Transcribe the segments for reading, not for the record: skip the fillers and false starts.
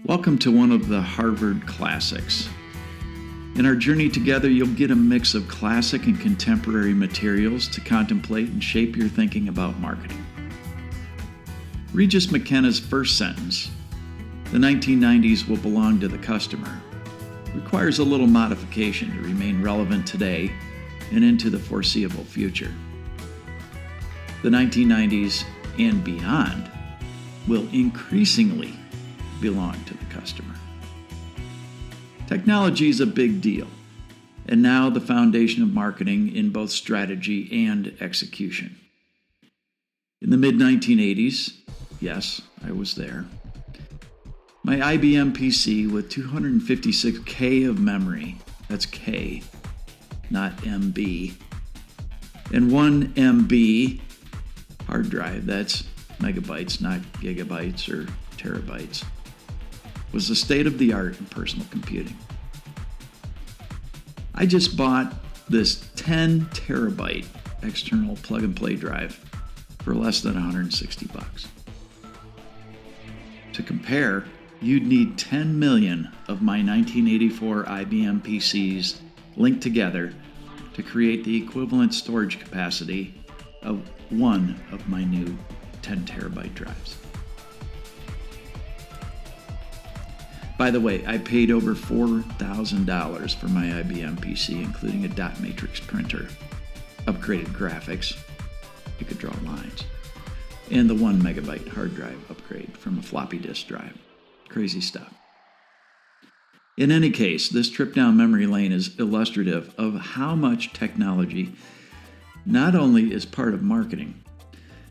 Welcome to one of the Harvard Classics. In our journey together, you'll get a mix of classic and contemporary materials to contemplate and shape your thinking about marketing. Regis McKenna's first sentence, "The 1990s will belong to the customer," requires a little modification to remain relevant today and into the foreseeable future. The 1990s and beyond will increasingly belong to the customer. Technology is a big deal, and now the foundation of marketing in both strategy and execution. In the mid-1980s, yes, I was there, my IBM PC with 256K of memory, that's K, not MB, and 1 MB hard drive, that's megabytes, not gigabytes or terabytes, was the state of the art in personal computing. I just bought this 10 terabyte external plug and play drive for less than $160. To compare, you'd need 10 million of my 1984 IBM PCs linked together to create the equivalent storage capacity of one of my new 10 terabyte drives. By the way, I paid over $4,000 for my IBM PC, including a dot matrix printer, upgraded graphics, you could draw lines, and the 1 megabyte hard drive upgrade from a floppy disk drive. Crazy stuff. In any case, this trip down memory lane is illustrative of how much technology not only is part of marketing,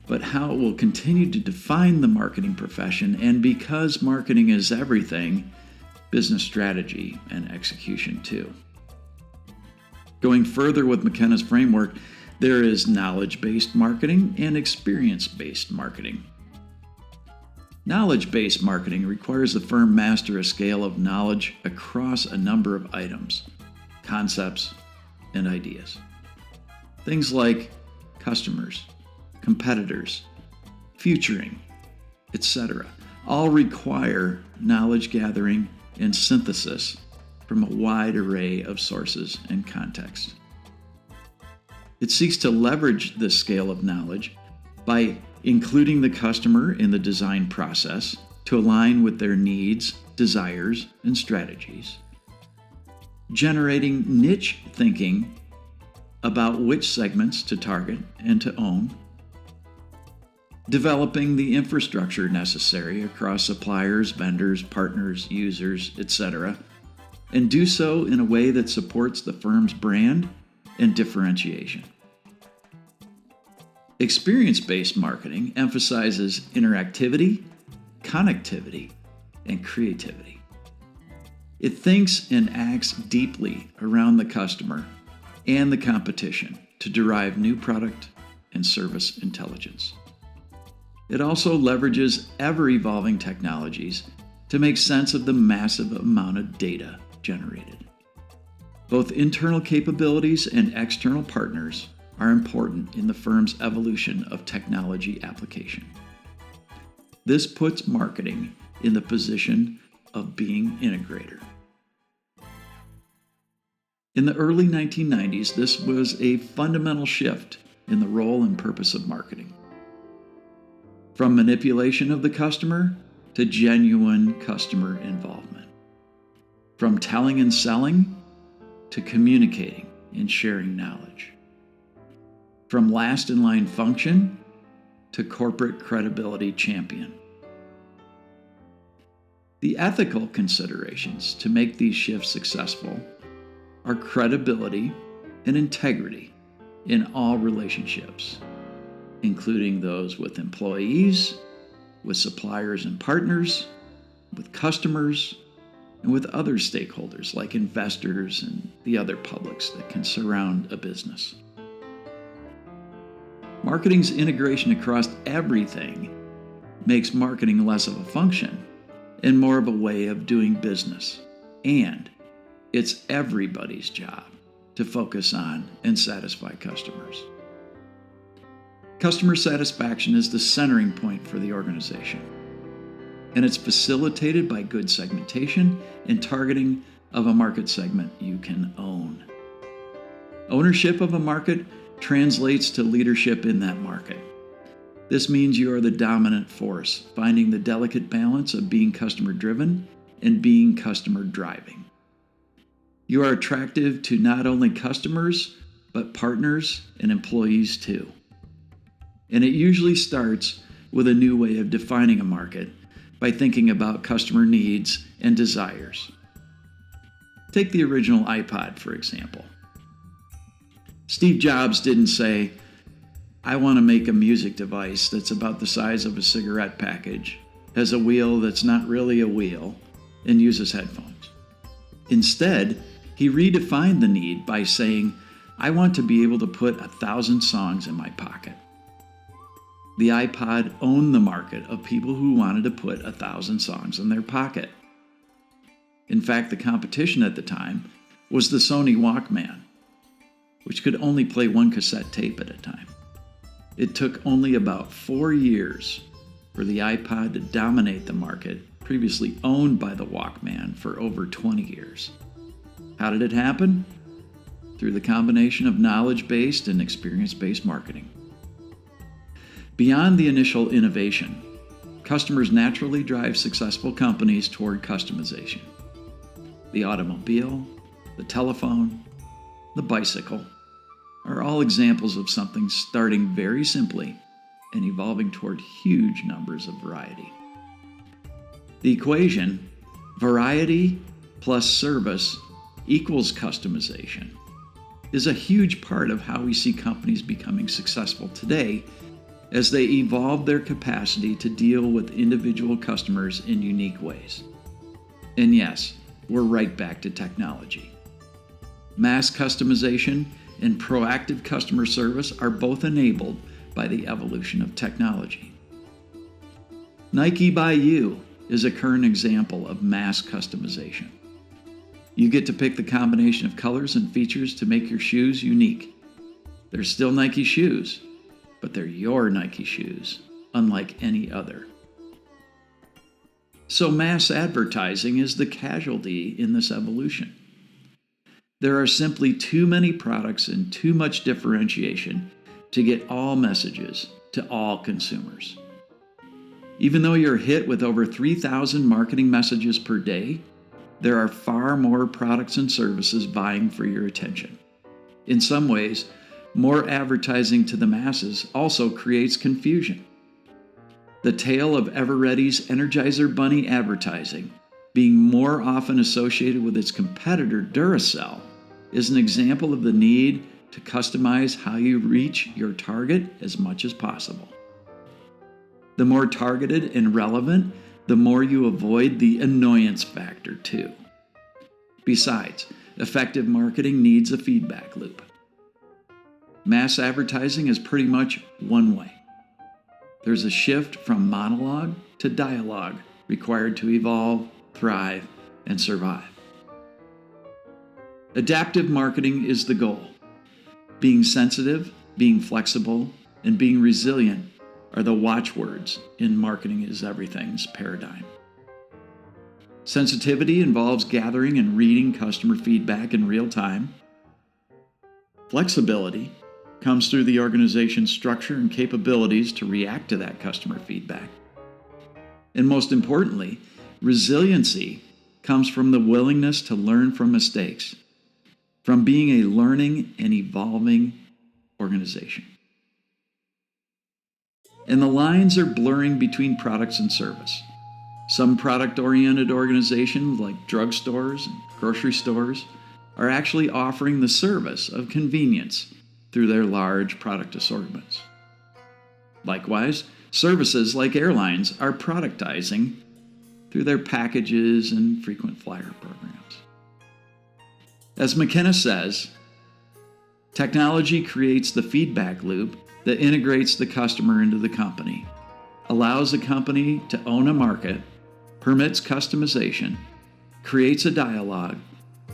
but how it will continue to define the marketing profession, and because marketing is everything, business strategy and execution too. Going further with McKenna's framework, there is knowledge-based marketing and experience-based marketing. Knowledge-based marketing requires the firm master a scale of knowledge across a number of items, concepts, and ideas. Things like customers, competitors, futuring, etc., all require knowledge gathering and synthesis from a wide array of sources and contexts. It seeks to leverage this scale of knowledge by including the customer in the design process to align with their needs, desires, and strategies, generating niche thinking about which segments to target and to own, developing the infrastructure necessary across suppliers, vendors, partners, users, etc., and do so in a way that supports the firm's brand and differentiation. Experience-based marketing emphasizes interactivity, connectivity, and creativity. It thinks and acts deeply around the customer and the competition to derive new product and service intelligence. It also leverages ever-evolving technologies to make sense of the massive amount of data generated. Both internal capabilities and external partners are important in the firm's evolution of technology application. This puts marketing in the position of being integrator. In the early 1990s, this was a fundamental shift in the role and purpose of marketing. From manipulation of the customer to genuine customer involvement. From telling and selling to communicating and sharing knowledge. From last in line function to corporate credibility champion. The ethical considerations to make these shifts successful are credibility and integrity in all relationships, including those with employees, with suppliers and partners, with customers, and with other stakeholders like investors and the other publics that can surround a business. Marketing's integration across everything makes marketing less of a function and more of a way of doing business, and it's everybody's job to focus on and satisfy customers. Customer satisfaction is the centering point for the organization. and it's facilitated by good segmentation and targeting of a market segment you can own. Ownership of a market translates to leadership in that market. This means you are the dominant force, finding the delicate balance of being customer-driven and being customer-driving. You are attractive to not only customers, but partners and employees too. And it usually starts with a new way of defining a market by thinking about customer needs and desires. Take the original iPod, for example. Steve Jobs didn't say, "I want to make a music device that's about the size of a cigarette package, has a wheel that's not really a wheel, and uses headphones." Instead, he redefined the need by saying, "I want to be able to put 1,000 songs in my pocket." The iPod owned the market of people who wanted to put 1,000 songs in their pocket. In fact, the competition at the time was the Sony Walkman, which could only play one cassette tape at a time. It took only about 4 years for the iPod to dominate the market previously owned by the Walkman for over 20 years. How did it happen? Through the combination of knowledge-based and experience-based marketing. Beyond the initial innovation, customers naturally drive successful companies toward customization. The automobile, the telephone, the bicycle are all examples of something starting very simply and evolving toward huge numbers of variety. The equation, variety plus service equals customization, is a huge part of how we see companies becoming successful today as they evolve their capacity to deal with individual customers in unique ways. And yes, we're right back to technology. Mass customization and proactive customer service are both enabled by the evolution of technology. Nike by You is a current example of mass customization. You get to pick the combination of colors and features to make your shoes unique. They're still Nike shoes, but they're your Nike shoes, unlike any other. So mass advertising is the casualty in this evolution. There are simply too many products and too much differentiation to get all messages to all consumers. Even though you're hit with over 3,000 marketing messages per day, there are far more products and services vying for your attention. In some ways, more advertising to the masses also creates confusion. The tale of Eveready's Energizer Bunny advertising being more often associated with its competitor Duracell is an example of the need to customize how you reach your target as much as possible. The more targeted and relevant, the more you avoid the annoyance factor too. Besides, effective marketing needs a feedback loop. Mass advertising is pretty much one way. There's a shift from monologue to dialogue required to evolve, thrive, and survive. Adaptive marketing is the goal. Being sensitive, being flexible, and being resilient are the watchwords in marketing is everything's paradigm. Sensitivity involves gathering and reading customer feedback in real time. Flexibility comes through the organization's structure and capabilities to react to that customer feedback. And most importantly, resiliency comes from the willingness to learn from mistakes, from being a learning and evolving organization. And the lines are blurring between products and service. Some product-oriented organizations like drugstores and grocery stores are actually offering the service of convenience through their large product assortments. Likewise, services like airlines are productizing through their packages and frequent flyer programs. As McKenna says, technology creates the feedback loop that integrates the customer into the company, allows a company to own a market, permits customization, creates a dialogue,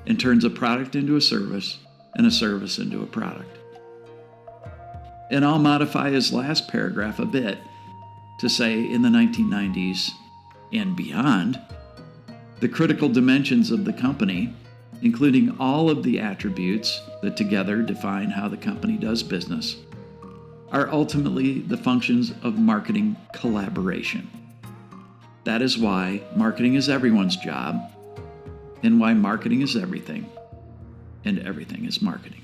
and turns a product into a service and a service into a product. And I'll modify his last paragraph a bit to say in the 1990s, and beyond. The critical dimensions of the company, including all of the attributes that together define how the company does business, are ultimately the functions of marketing collaboration. That is why marketing is everyone's job, and why marketing is everything, and everything is marketing.